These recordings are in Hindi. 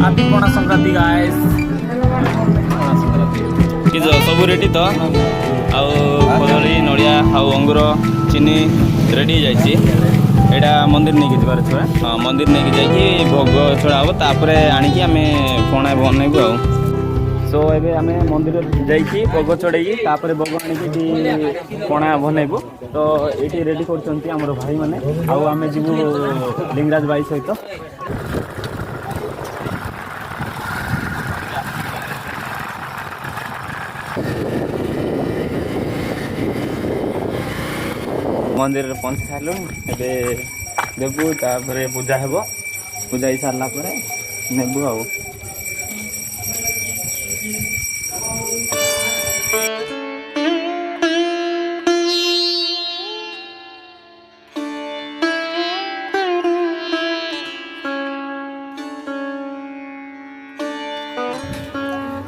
हापी पणा संक्रांति गाइस कि सब रेडी तो आउ कदली नड़िया आउ अंगूर चीनी रेडी जाइए यहाँ मंदिर नहीं जबार छुआ हाँ मंदिर नहीं जाइए भोग छड़ा हम तापर आणिकी आम पणा बनइबू आ सो एबे आम मंदिर जाइए भोग चढ़े तापर भोग आणिकी पणा बनइबू तो ये रेडी कर भाई मैंने आम जीवु लिंगराज भाई सहित मंदिर पहुँची सारू ए देवु तापर पूजा हेब पूजा हो सारा नेबू आ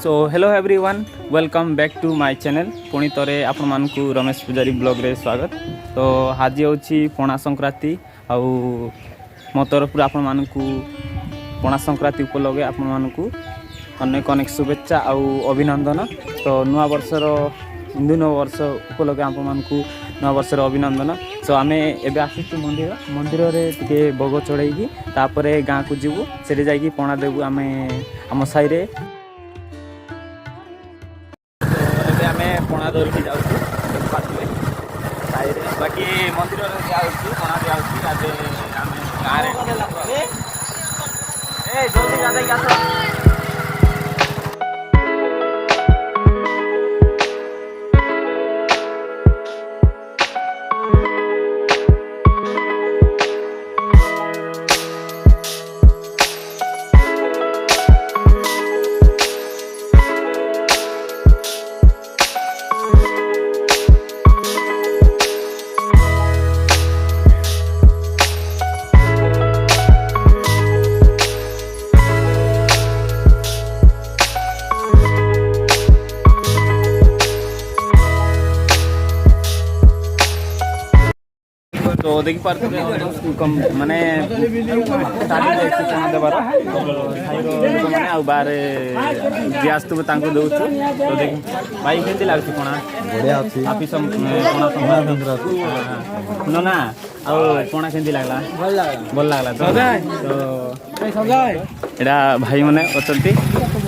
so hello everyone welcome back to my channel पुणी तरे आपण मानकु रमेश पुजारी ब्लॉग रे स्वागत तो आज होची पणा संक्रांति आउ मो तरफ आपण मानकु पणा संक्रांति उपलक्षे आपण मानकु अनेक अनेक शुभेच्छा आउ अभिनंदन तो नुआ वर्षर हिंदू नव वर्ष उपलक्षे आपण मानकु नवा वर्षर अभिनंदन सो आम एबे आसी मंदिर मंदिर रे टिके भोग चढ़ाई तापर गाँ को जीवु से जाइए पणा देवु आम आम साई रे पणा धरिकी जाऊँ बाकी मंदिर पणा दिखाई जल्दी गाधे तो देखी पार्थ माने देवार मैंने आ बाहर जी आसतु दौचु तो देख भाई के लगुच पणा हापी न ना आ पणा के लगला भल लगला तो यहाँ भाई मैंने अच्छा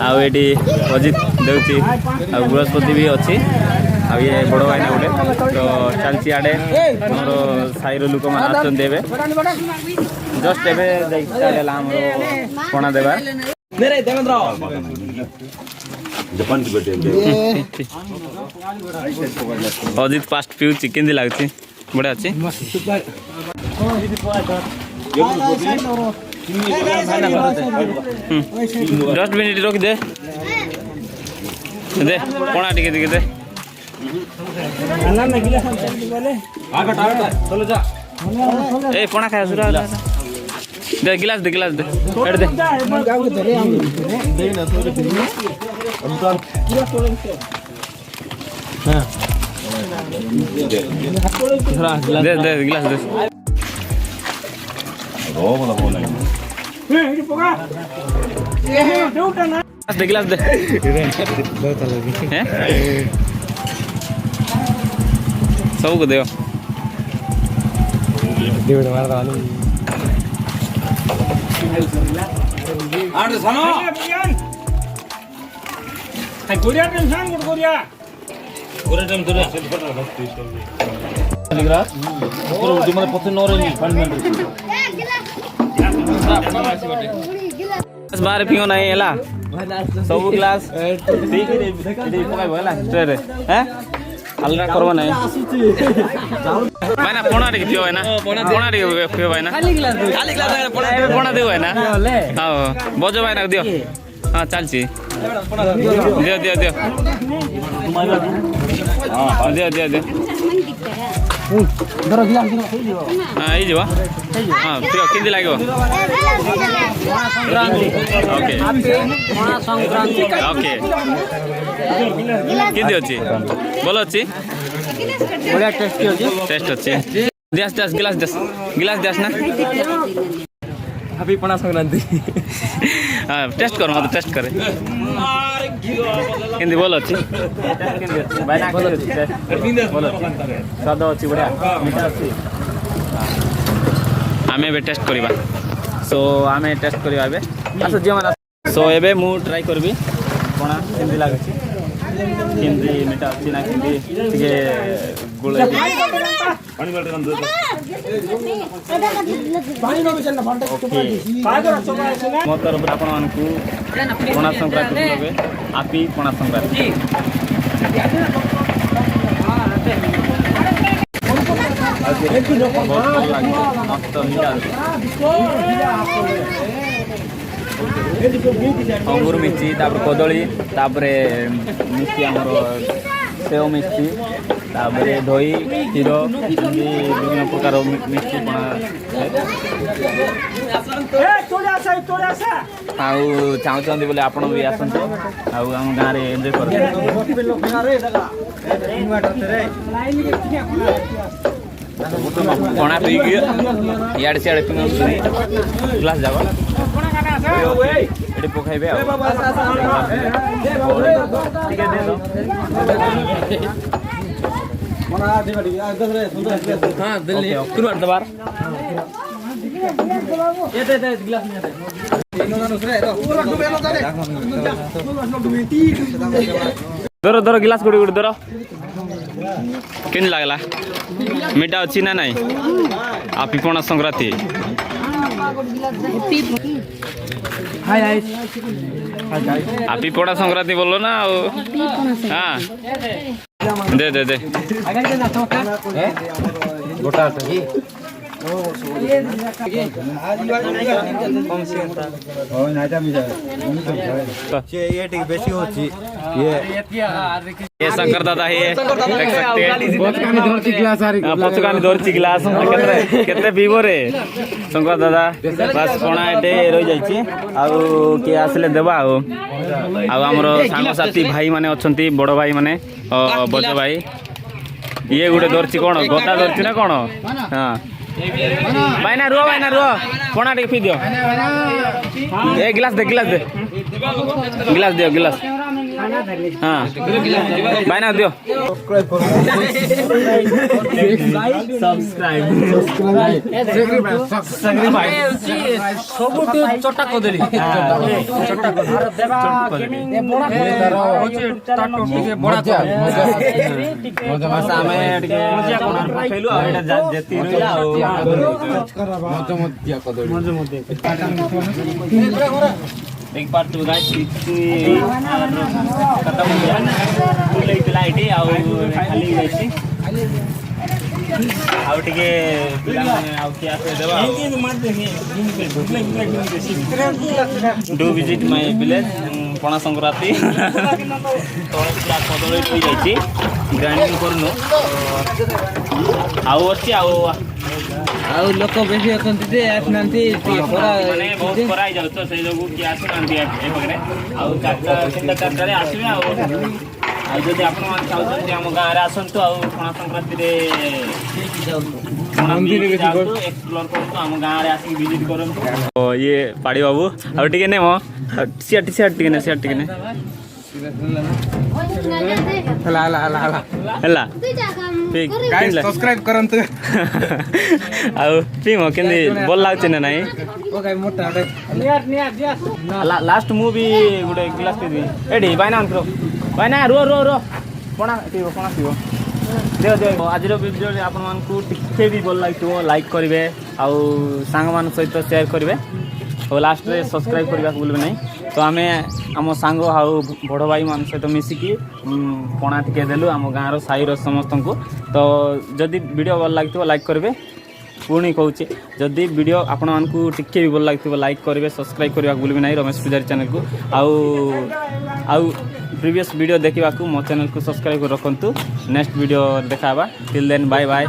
आठी अजित देउची आ बृहस्पति भी अच्छी आ ये बड़ भाई गोटे तो चलती आड़े मोर साईर लोक मैंने जस्ट एवं पणा देवार अजित फास्ट पिऊँ केमती लगुच बढ़िया अच्छी जस्ट मिनिट रखी दे दे पणा टिके टिके दे ए पणा खाया सुरा दे गिलास दे एड दे दे दे गिलास दे दे गिलास दे सब को देव बाहर पियो नहीं है सब ग्लास अलग करवा नहीं भाई ना पणा टिके पियो है ना पणा टिके पियो भाई ना पणा देव है ना हाँ बज भाई ना दियो हाँ चलची दियो दियो दियो दियो दियो दियो हाँ ये हाँ पियो केमती लगे ओके ओके केमती अच्छी भल अच्छी बढ़िया टेस्ट अच्छी दस गिलास दस ना ହାପି ପଣା ସଂକ୍ରାନ୍ତି। हाँ टेस्ट कर मत टेस्ट करे केंदी बोल अछि केंदी अछि भाई ना बोल अछि बोल अछि स्वाद अछि बढिया मीठा अछि आमे बे टेस्ट करबा सो आमे टेस्ट करबा बे अच्छा जे माने सो एबे मु ट्राई करबी कोना केंदी लागे छी केंदी मीठा अछि ना केंदी के गुळ पानी बाल्टी रन दे मो तरफ आपण मानकू पणा संक्रांति बोलबे आपी पणा संक्रांति मस्त मीठा अंगूर मिर्ची तापर कदली तापर मिर्ची आमर सेव मिर्ची तापरे दही क्षीर विभिन्न प्रकार मिर्ची पणा आउ चाहूँ बोले आपण भी आसतु आउ आम गाँव में एंजॉय कर पणा पी इे सियाड़े पिंग ग्लास जाव ये पकाइबे दर दर गिलास गुड़ी गुड़ी दर केन लागला मीठा अच्छी ना नहीं आपी पणा संक्रांति आपी पणा संक्रांति बोलो ना हाँ दे दे दे गोटा ये शंकर दादा है देख सकते हैं पचकानी धरची गिलास केते पीबो रे शंकर दादा बस पणा एटे रही जाइछि आउ के आसले देबा आउ हमर सांग साथी भाई माने अछंती बड़ भाई माने बज भाई ये गुडे धरची कोन गोटा धरची ना कोन हां भाई ना रुआ पणा टे पी दियो ए गिलास दे गिलास दियो गिलास हाँ भाई ना दियो सब्सक्राइब चटा को देली चटा को बड़ा सामे टिके खेलु आ एटा जेती रहिला एक बार तो गाइस खत्म हो गया फुल लाइट आउ खाली जाइछि आउ टिके पिला माने आउ के आसे देबा डू विजिट माय विलेज पणा संक्रांति तोळा कदळी पी जाइछि ग्राइंडिंग करनु आउ अछि आउ लोक बेसी अछंती जे आसनांती माने बहुत कराई जाउ तो से लोग की आसनांती ए बगरे आउ चारटा तीनटा चारटा रे आसीबे आउ जदि आपण मान चाहत हम गाँव रे आसंतु आउ पणा संक्रांति रे मंदिर रे एक्सप्लोर करतो हम गाँव रे आसी विजिट करम तो ये पाड़ी बाबू आउ टिके ने मो टी शर्ट टिके ने हला गाइस सब्सक्राइब करंतु आउ पीमो केंदी बोल लागछ ना नाही ओके मोटा निया लास्ट मूवी गुडे गिलास पे दी एडी बायना अन करो बायना रो पणा पीबो दे आज वीडियो आपण मान को टिके भी बोल लागतो लाइक करिवे आउ सांग मान सहित शेयर करिवे और लास्ट रे सब्सक्राइब करबा भूलबे नहीं तो आमे आम सांग हाउ बड़ भाई मान सहित मिसिकी पणा टिके देलु आम गाँव साई समस्त को तो जदि वीडियो भल लगे लाइक करेंगे पुणी कहूँ जदि वीडियो आपण मानक टिके भी भल लगे लाइक करेंगे सब्सक्राइब करने भूलबे नहीं रमेश पूजारी चैनल को आउ प्रीवियस वीडियो देखा मो चैनल को सब्सक्राइब रखु नेक्स्ट वीडियो देखा टिल देन बाय बाय।